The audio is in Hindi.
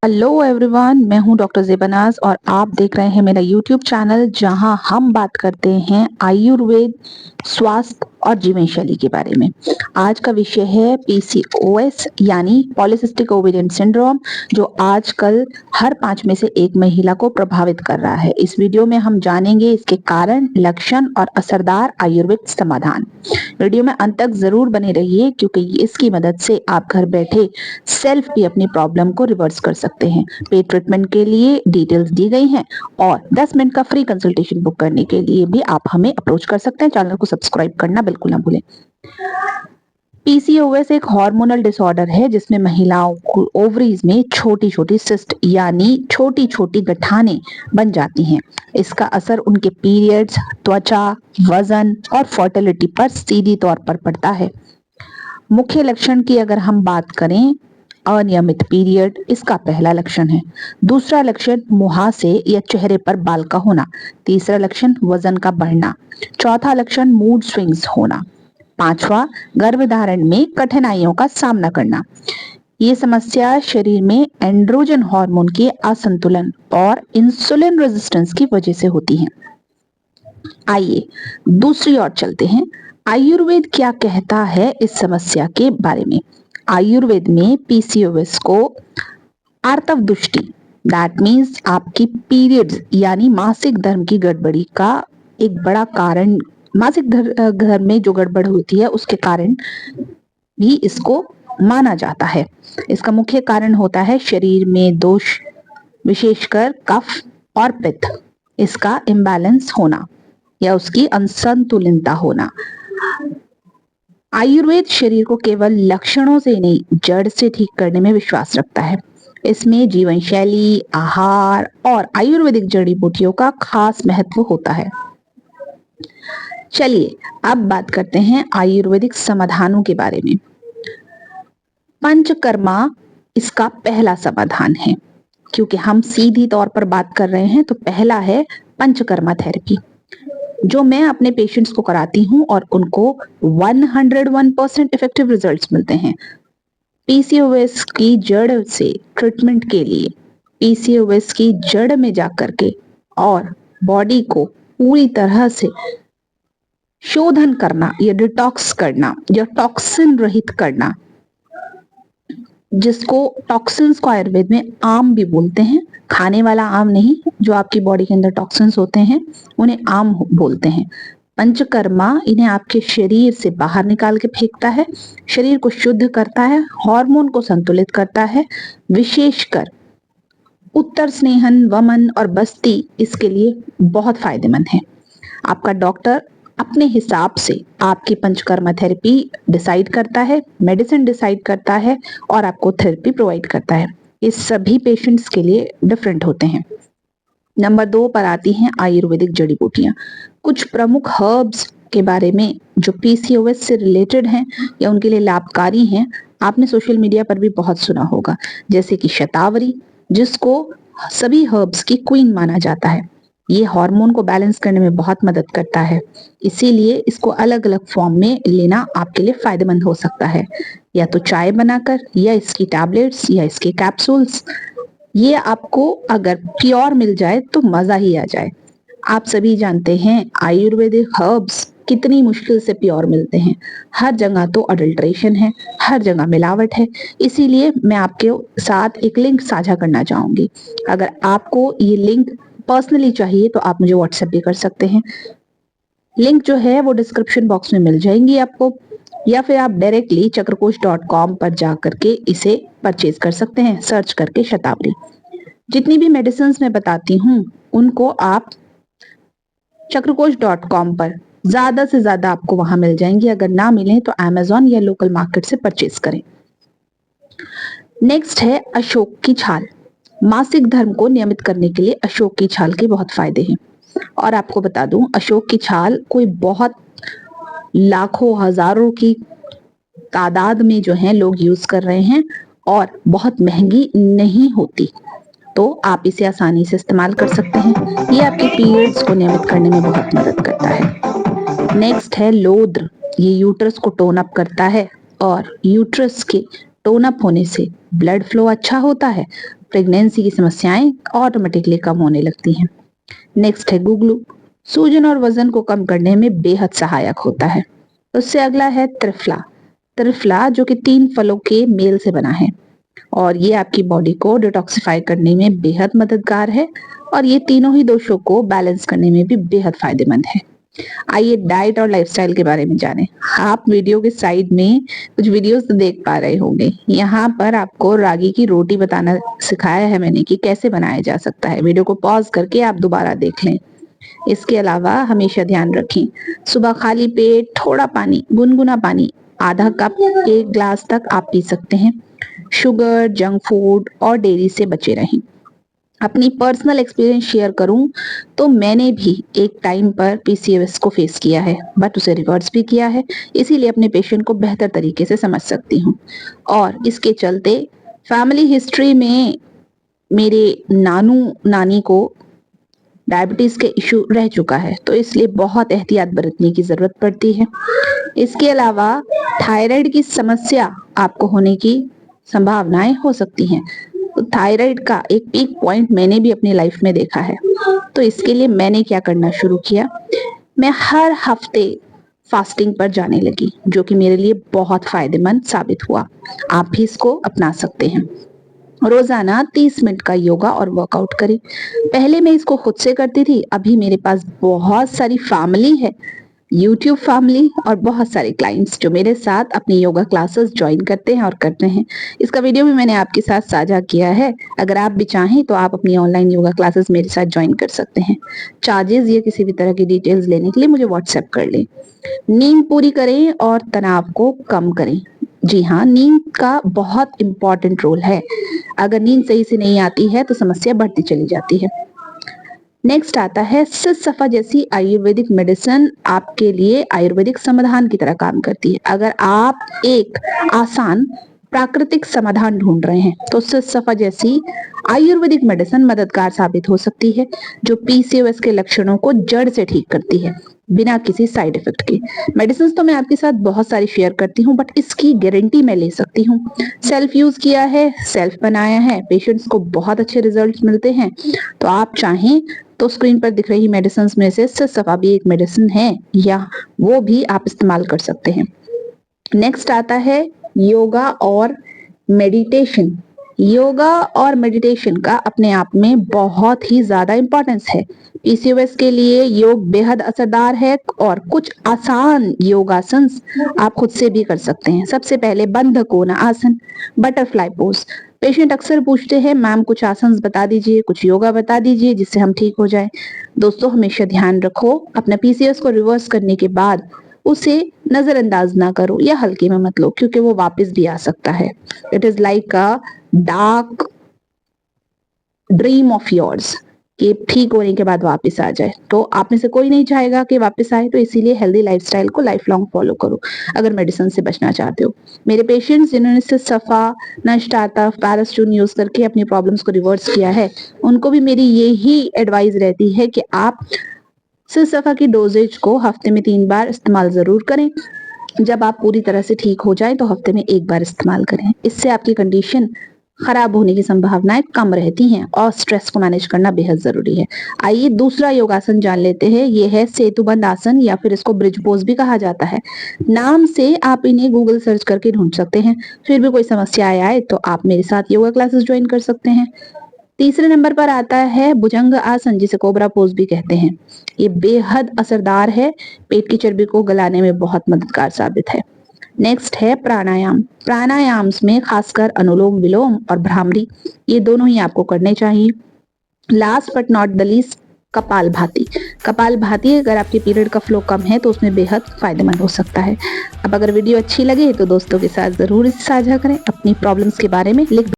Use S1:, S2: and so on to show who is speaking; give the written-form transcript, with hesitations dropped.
S1: हेलो एवरीवन, मैं हूं डॉक्टर ज़ेबनाज़ और आप देख रहे हैं मेरा यूट्यूब चैनल जहां हम बात करते हैं आयुर्वेद, स्वास्थ्य और जीवन शैली के बारे में। आज का विषय है पीसीओएस यानी पॉलीसिस्टिक ओवेरियन सिंड्रोम, जो आजकल हर 5 में से एक महिला को प्रभावित कर रहा है। इस वीडियो में हम जानेंगे इसके कारण, लक्षण और असरदार आयुर्वेद समाधान। वीडियो में अंत तक जरूर बने रहिए क्योंकि इसकी मदद से आप घर बैठे सेल्फ भी अपनी प्रॉब्लम को रिवर्स कर सकते हैं। पेड ट्रीटमेंट के लिए डिटेल्स दी गई हैं और 10 मिनट का फ्री कंसल्टेशन बुक करने के लिए भी आप हमें अप्रोच कर सकते हैं। चैनल को सब्सक्राइब करना बिल्कुल ना भूलें। पीसीओएस एक हार्मोनल डिसऑर्डर है जिसमें महिलाओं को ओवरीज में छोटी छोटी सिस्ट यानी छोटी छोटी गठाने बन जाती हैं। इसका असर उनके पीरियड्स, त्वचा, वजन और फर्टिलिटी पर सीधी तौर पर पड़ता है। मुख्य लक्षण की अगर हम बात करें, अनियमित पीरियड इसका पहला लक्षण है। दूसरा लक्षण मुहासे या चेहरे पर बाल का होना। तीसरा लक्षण वजन का बढ़ना। चौथा लक्षण मूड स्विंग्स होना। पांचवा, गर्भधारण में कठिनाइयों का सामना करना। ये समस्या शरीर में एंड्रोजन हार्मोन के असंतुलन और इंसुलिन रेजिस्टेंस की वजह से होती है। आइए दूसरी ओर चलते हैं। आयुर्वेद क्या कहता है इस समस्या के बारे में। आयुर्वेद में पीसीओएस को आर्तव दुष्टि, दैट मीन्स आपकी पीरियड्स यानी मासिक धर्म की गड़बड़ी का एक बड़ा कारण, मासिक धर्म में जो गड़बड़ होती है उसके कारण भी इसको माना जाता है। इसका मुख्य कारण होता है शरीर में दोष, विशेषकर कफ और पित्त, इसका इम्बैलेंस होना या उसकी असंतुलितता होना। आयुर्वेद शरीर को केवल लक्षणों से नहीं, जड़ से ठीक करने में विश्वास रखता है। इसमें जीवन शैली, आहार और आयुर्वेदिक जड़ी बूटियों का खास महत्व होता है। चलिए अब बात करते हैं आयुर्वेदिक समाधानों के बारे में। पंचकर्मा इसका पहला समाधान है। क्योंकि हम सीधी तौर पर बात कर रहे हैं तो पहला है पंचकर्मा थेरेपी, जो मैं अपने पेशेंट्स को कराती हूं और उनको 101% इफेक्टिव रिजल्ट्स मिलते हैं। पीसीओएस की जड़ से ट्रीटमेंट के लिए पीसीओएस की जड़ में जाकर के और बॉडी को पूरी तरह से शोधन करना या डिटॉक्स करना या टॉक्सिन रहित करना, जिसको टॉक्सिन्स को आयुर्वेद में आम भी बोलते हैं। खाने वाला आम नहीं, जो आपकी बॉडी के अंदर टॉक्सिन्स होते हैं उन्हें आम बोलते हैं। पंचकर्मा इन्हें आपके शरीर से बाहर निकाल के फेंकता है, शरीर को शुद्ध करता है, हार्मोन को संतुलित करता है। विशेषकर उत्तर स्नेहन, वमन और बस्ती इसके लिए बहुत फायदेमंद है। आपका डॉक्टर अपने हिसाब से आपकी पंचकर्मा थेरेपी डिसाइड करता है, मेडिसिन डिसाइड करता है और आपको थेरेपी प्रोवाइड करता है। ये सभी पेशेंट्स के लिए डिफरेंट होते हैं। नंबर 2 पर आती हैं आयुर्वेदिक जड़ी बूटियां। कुछ प्रमुख हर्ब्स के बारे में जो पीसीओएस से रिलेटेड हैं या उनके लिए लाभकारी हैं, आपने सोशल मीडिया पर भी बहुत सुना होगा, जैसे कि शतावरी, जिसको सभी हर्ब्स की क्वीन माना जाता है। ये हार्मोन को बैलेंस करने में बहुत मदद करता है, इसीलिए इसको अलग अलग फॉर्म में लेना आपके लिए फायदेमंद हो सकता है, या तो चाय बनाकर या इसकी टैबलेट्स या इसके कैप्सूल्स। ये आपको अगर प्योर मिल जाए तो मजा ही आ जाए। आप सभी जानते हैं आयुर्वेदिक हर्ब्स कितनी मुश्किल से प्योर मिलते हैं। हर जगह तो अडल्ट्रेशन है, हर जगह मिलावट है। इसीलिए मैं आपके साथ एक लिंक साझा करना चाहूंगी। अगर आपको ये लिंक पर्सनली चाहिए तो आप मुझे व्हाट्सएप भी कर सकते हैं। लिंक जो है वो डिस्क्रिप्शन बॉक्स में मिल जाएंगी आपको, या फिर आप डायरेक्टली चक्रकोश.com पर जा करके इसे परचेज कर सकते हैं, सर्च करके शतावरी। जितनी भी मेडिसिन मैं बताती हूँ उनको आप चक्रकोश.com पर ज्यादा से ज्यादा आपको वहां मिल जाएंगी। अगर ना मिले तो अमेजोन या लोकल मार्केट से परचेज करें। नेक्स्ट है अशोक की छाल। मासिक धर्म को नियमित करने के लिए अशोक की छाल के बहुत फायदे हैं। और आपको बता दूं, अशोक की छाल कोई बहुत लाखों हजारों की तादाद में जो है लोग यूज कर रहे हैं और बहुत महंगी नहीं होती, तो आप इसे आसानी से इस्तेमाल कर सकते हैं। ये आपके पीरियड्स को नियमित करने में बहुत मदद करता है। नेक्स्ट है लोद्र। ये यूट्रस को टोन अप करता है और यूट्रस के टोन अप होने से ब्लड फ्लो अच्छा होता है, प्रेगनेंसी की समस्याएं ऑटोमेटिकली कम होने लगती हैं। नेक्स्ट है गुगलू। सूजन और वजन को कम करने में बेहद सहायक होता है। उससे अगला है त्रिफला। त्रिफला जो कि 3 फलों के मेल से बना है और ये आपकी बॉडी को डिटॉक्सिफाई करने में बेहद मददगार है और ये तीनों ही दोषों को बैलेंस करने में भी बेहद फायदेमंद है। आइए डाइट और लाइफस्टाइल के बारे में जानें। आप वीडियो के साइड में कुछ वीडियोस तो देख पा रहे होंगे। यहाँ पर आपको रागी की रोटी बताना सिखाया है मैंने कि कैसे बनाया जा सकता है। वीडियो को पॉज करके आप दोबारा देख लें। इसके अलावा हमेशा ध्यान रखें, सुबह खाली पेट थोड़ा पानी, गुनगुना पानी, आधा कप 1 ग्लास तक आप पी सकते हैं। शुगर, जंक फूड और डेयरी से बचे रहें। अपनी पर्सनल एक्सपीरियंस शेयर करूं तो मैंने भी एक टाइम पर पीसीओएस को फेस किया है, बट उसे रिवर्स भी किया है, इसीलिए अपने पेशेंट को बेहतर तरीके से समझ सकती हूँ। और इसके चलते फैमिली हिस्ट्री में मेरे नानू नानी को डायबिटीज के इशू रह चुका है, तो इसलिए बहुत एहतियात बरतने की जरूरत पड़ती है। इसके अलावा थायराइड की समस्या आपको होने की संभावनाएं हो सकती हैं। तो थायराइड का एक पीक पॉइंट मैंने भी अपनी लाइफ में देखा है। तो इसके लिए मैंने क्या करना शुरू किया, मैं हर हफ्ते फास्टिंग पर जाने लगी, जो कि मेरे लिए बहुत फायदेमंद साबित हुआ। आप भी इसको अपना सकते हैं। रोजाना 30 मिनट का योगा और वर्कआउट करें। पहले मैं इसको खुद से करती थी, अभी मेरे पास बहुत सारी फैमिली है, यूट्यूब फैमिली और बहुत सारे क्लाइंट्स जो मेरे साथ अपनी योगा क्लासेस ज्वाइन करते हैं और करते हैं। इसका वीडियो भी मैंने आपके साथ साझा किया है। अगर आप भी चाहें तो आप अपनी ऑनलाइन योगा क्लासेस मेरे साथ ज्वाइन कर सकते हैं। चार्जेस या किसी भी तरह की डिटेल्स लेने के लिए मुझे व्हाट्सएप कर लें। नींद पूरी करें और तनाव को कम करें। जी हाँ, नींद का बहुत इंपॉर्टेंट रोल है। अगर नींद सही से नहीं आती है तो समस्या बढ़ती चली जाती है। नेक्स्ट आता है सिसफा जैसी आयुर्वेदिक मेडिसिन आपके लिए आयुर्वेदिक समाधान की तरह काम करती है। अगर आप एक आसान प्राकृतिक समाधान ढूंढ रहे हैं तो सिसफा जैसी आयुर्वेदिक मेडिसिन मददगार साबित हो सकती है, जो पीसीओएस के लक्षणों को जड़ से ठीक करती है बिना किसी साइड इफेक्ट के। मेडिसिन तो मैं आपके साथ बहुत सारी शेयर करती हूँ, बट इसकी गारंटी मैं ले सकती हूँ। सेल्फ यूज किया है, सेल्फ बनाया है, पेशेंट्स को बहुत अच्छे रिजल्ट्स मिलते हैं। तो आप चाहें तो स्क्रीन पर दिख रही मेडिसिन में से सिसफा भी एक मेडिसिन है, या वो भी आप इस्तेमाल कर सकते हैं। नेक्स्ट आता है योगा और मेडिटेशन। योगा और मेडिटेशन का अपने आप में बहुत ही ज्यादा इंपॉर्टेंस है। पीसीओएस के लिए योग बेहद असरदार है और कुछ आसान योगासन आप खुद से भी कर सकते हैं। सबसे पहले बंध कोना आसन, बटरफ्लाई पोज। पेशेंट अक्सर पूछते हैं मैम कुछ आसन बता दीजिए, कुछ योगा बता दीजिए जिससे हम ठीक हो जाए। दोस्तों हमेशा ध्यान रखो, अपना पीसीओएस को रिवर्स करने के बाद उसे नजरअंदाज ना करो या हल्के में मत लो, क्योंकि वो वापस भी आ सकता है। It is like a dark dream of yours कि ठीक होने के बाद वापस आ जाए। तो आप में से कोई नहीं चाहेगा कि वापस आए, तो इसीलिए हेल्दी लाइफस्टाइल को लाइफ लॉन्ग फॉलो करो अगर मेडिसिन से बचना चाहते हो। मेरे पेशेंट्स जिन्होंने सिसफा, नशटातफ, पैरास्टून यूज करके अपनी प्रॉब्लम्स को रिवर्स किया है, उनको भी मेरी यही एडवाइस रहती है कि आप सिसफा की डोजेज को हफ्ते में 3 बार इस्तेमाल जरूर करें। जब आप पूरी तरह से ठीक हो जाए तो हफ्ते में 1 बार इस्तेमाल करें। इससे आपकी कंडीशन खराब होने की संभावनाएं कम रहती हैं और स्ट्रेस को मैनेज करना बेहद जरूरी है। आइए दूसरा योगासन जान लेते हैं। ये है सेतुबंद आसन, या फिर इसको ब्रिज पोज भी कहा जाता है। नाम से आप इन्हें गूगल सर्च करके ढूंढ सकते हैं। फिर भी कोई समस्या आए तो आप मेरे साथ योगा क्लासेस ज्वाइन कर सकते हैं। तीसरे नंबर पर आता है भुजंग आसन, जिसे कोबरा पोज भी कहते हैं। ये बेहद असरदार है, पेट की चर्बी को गलाने में बहुत मददगार साबित है। नेक्स्ट है प्राणायाम। प्राणायाम्स में खासकर अनुलोम विलोम और भ्रामरी, ये दोनों ही आपको करने चाहिए। Last but not the least kapalbhati. Kapalbhati अगर आपके पीरियड का फ्लो कम है तो उसमें बेहद फायदेमंद हो सकता है। अब अगर वीडियो अच्छी लगे तो दोस्तों के साथ जरूर साझा करें। अपनी प्रॉब्लम्स के बारे में लिख